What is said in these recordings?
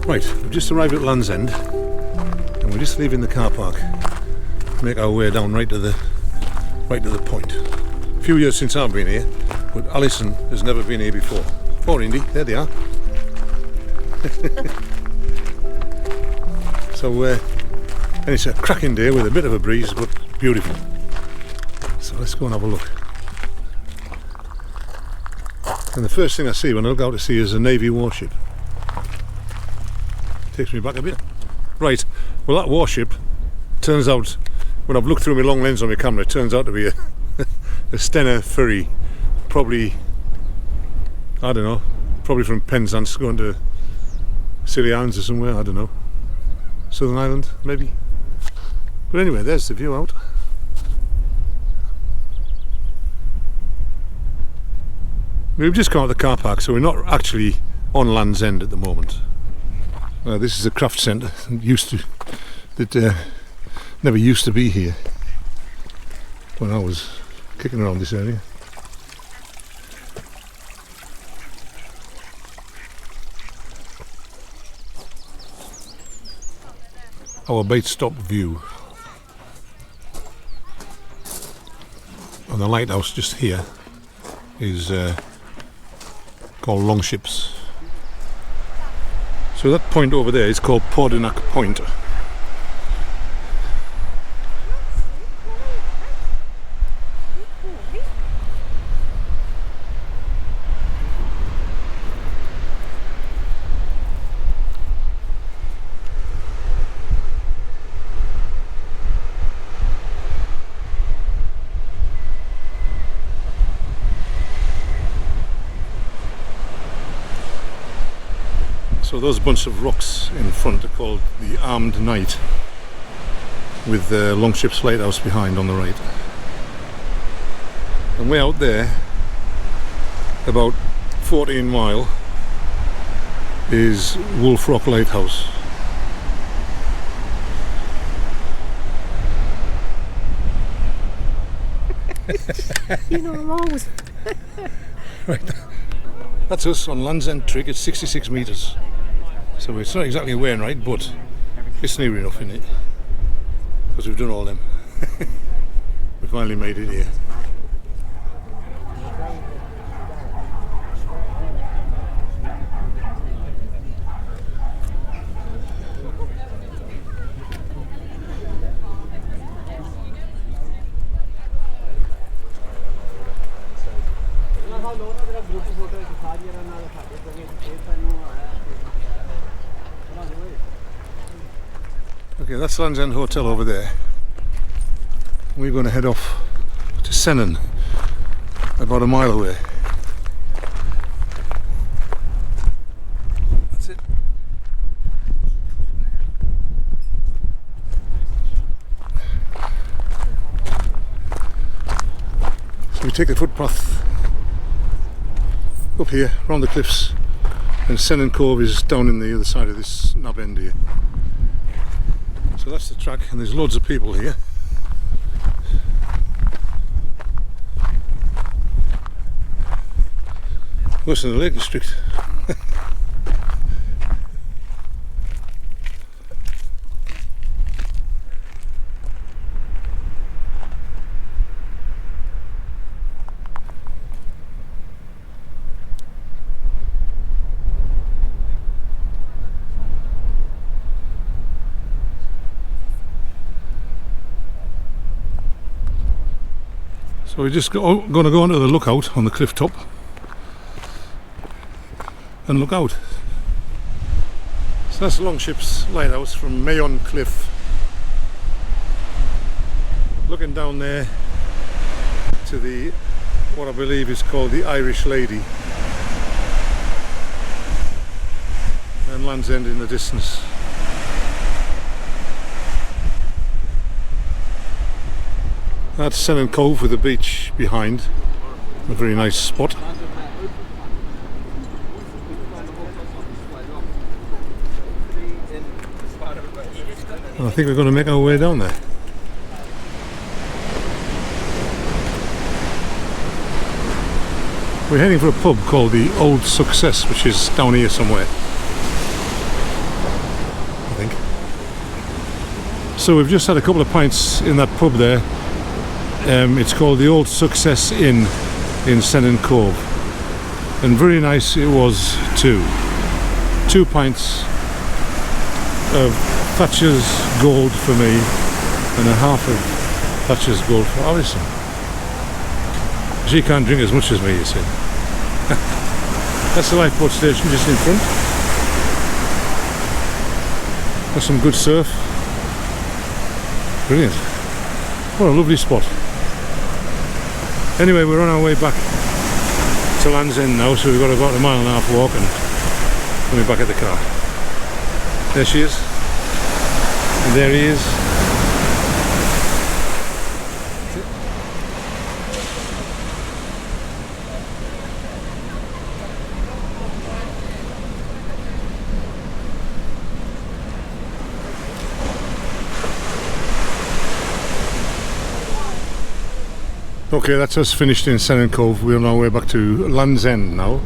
Right, we've just arrived at Land's End and we're just leaving the car park to make our way down right to the point. A few years since I've been here, but Alison has never been here before. Oh, Indy, there they are. So, and it's a cracking day with a bit of a breeze, but beautiful. So let's go and have a look. And the first thing I see when I look out to sea is a Navy warship. Takes me back a bit. Right, well that warship turns out, when I've looked through my long lens on my camera, it turns out to be a Sennen ferry. Probably, I don't know, probably from Penzance going to Scilly Islands or somewhere, I don't know. Southern Ireland, maybe. But anyway, there's the view out. We've just come out of the car park, so we're not actually on Land's End at the moment. This is a craft centre that never used to be here when I was kicking around this area. Our bait stop view on the lighthouse just here is called Longships. So that point over there is called PowerDirector Point. So those bunch of rocks in front are called the Armed Knight, with the Longships lighthouse behind on the right. And way out there, about 14 mile, is Wolf Rock Lighthouse. You know, I'm always... Right. That's us on Land's End Trig at 66 metres. So it's not exactly weighing right, but it's near enough, isn't it? Because we've done all them. We finally made it here. Okay, that's Land's End Hotel over there. We're going to head off to Sennen, about a mile away. That's it. So we take the footpath up here, around the cliffs, and Sennen Cove is down in the other side of this knob end here. So that's the track, and there's loads of people here. Worse than the Lake District. So we're just going to go onto the lookout on the cliff top and look out. So that's Longships Lighthouse from Mayon Cliff. Looking down there to the, what I believe is called the Irish Lady, and Land's End in the distance. That's Sennen Cove with the beach behind, a very nice spot. And I think we're going to make our way down there. We're heading for a pub called the Old Success, which is down here somewhere. So we've just had a couple of pints in that pub there. It's called the Old Success Inn in Sennen Cove, and very nice it was too. 2 pints of Thatcher's Gold for me and a half of Thatcher's Gold for Alison. She can't drink as much as me, you see. That's the lifeboat station just in front. Got some good surf. Brilliant. What a lovely spot. Anyway, we're on our way back to Land's End now, so we've got about a 1.5 mile walk and we're back at the car. There she is. And there he is. Okay, that's us finished in Sennen Cove. We're on our way back to Land's End now.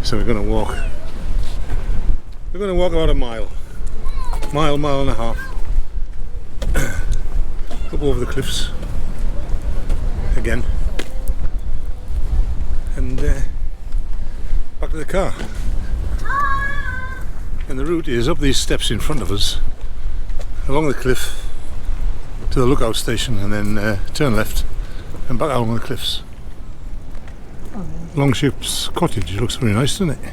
So we're going to walk. We're going to walk about a mile and a half up over the cliffs again, and back to the car. And the route is up these steps in front of us, along the cliff to the lookout station, and then turn left and back along the cliffs. Longship's cottage looks very nice, doesn't it?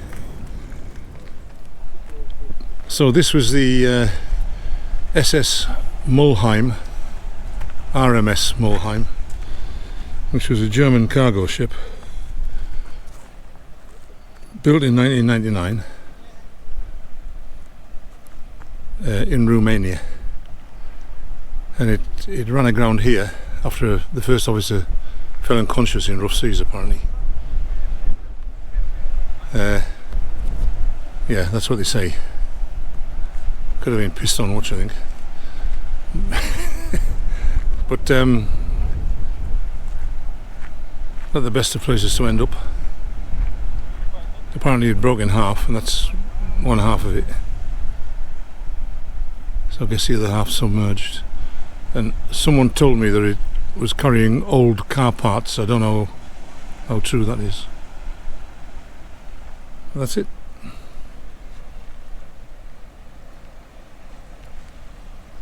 So this was the SS Mulheim, RMS Mulheim, which was a German cargo ship built in 1999 in Romania, and it ran aground here after the first officer fell unconscious in rough seas, apparently. Yeah, that's what they say. Could have been pissed on watch, I think. But not the best of places to end up. Apparently it broke in half, and that's one half of it. So I guess the other half submerged. And someone told me that it was carrying old car parts. I don't know how true that is. That's it.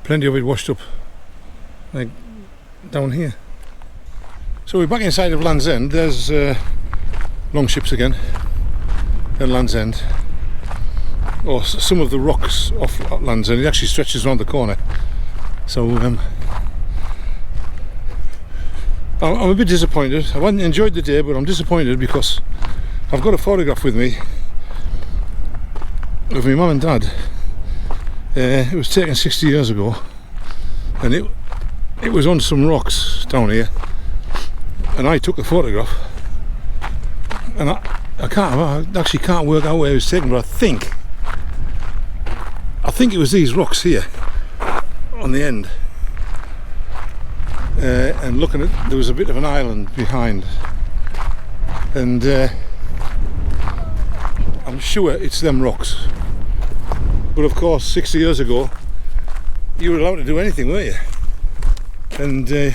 Plenty of it washed up, like down here. So we're back inside of Land's End. There's longships again at Land's End. Or some of the rocks off Land's End. It actually stretches around the corner. So I'm a bit disappointed. I enjoyed the day, but I'm disappointed because I've got a photograph with me of my mum and dad. It was taken 60 years ago, and it was on some rocks down here, and I took the photograph, and I actually can't work out where it was taken, but I think it was these rocks here on the end, and looking at, there was a bit of an island behind, and I'm sure it's them rocks. But of course, 60 years ago, you were allowed to do anything, weren't you? And today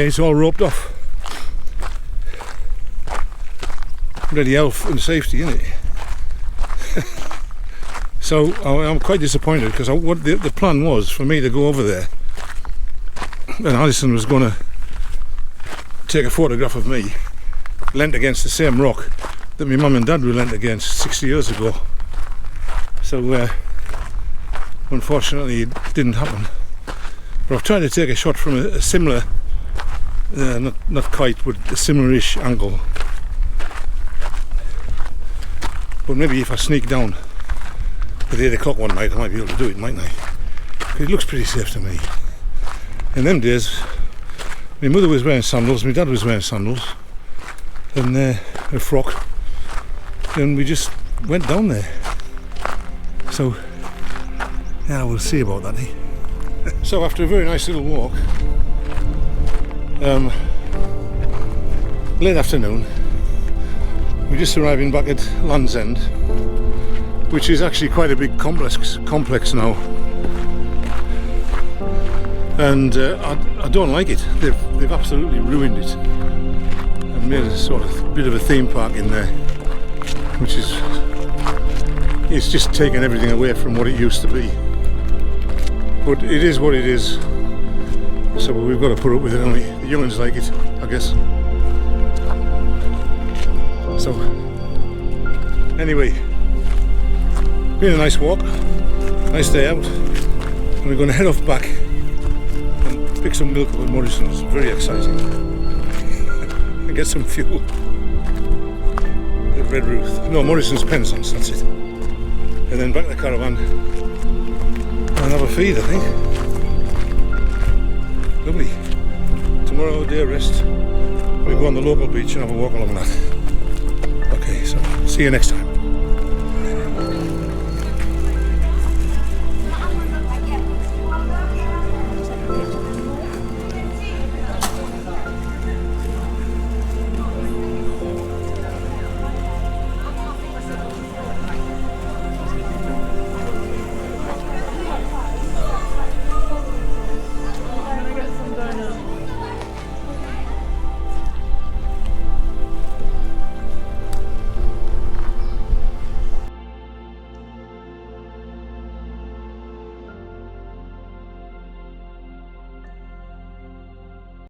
it's all roped off. Bloody health and safety, isn't it? So I'm quite disappointed, because what the plan was for me to go over there, and Alison was going to take a photograph of me leant against the same rock that my mum and dad were leant against 60 years ago. So unfortunately it didn't happen. But I've tried to take a shot from a similar, not quite, but a similar-ish angle. But maybe if I sneak down at 8 o'clock one night, I might be able to do it, mightn't I? It looks pretty safe to me. In them days, my mother was wearing sandals, my dad was wearing sandals, and a frock, and we just went down there. So, yeah, we'll see about that, eh? So after a very nice little walk, late afternoon, we're just arriving back at Land's End, which is actually quite a big complex now. and I don't like it. They've absolutely ruined it and made a sort of bit of a theme park in there, which is, it's just taken everything away from what it used to be. But it is what it is, so we've got to put up with it, haven't we? The young'uns like it, I guess. So anyway, been a nice walk, nice day out, and we're going to head off back and pick some milk up at Morrison's. Very exciting. And get some fuel at Redruth. No, Morrison's Penzance, that's it. And then back to the caravan and have a feed, I think. Lovely. Tomorrow, a day of rest. We go on the local beach and have a walk along that. Okay, so see you next time.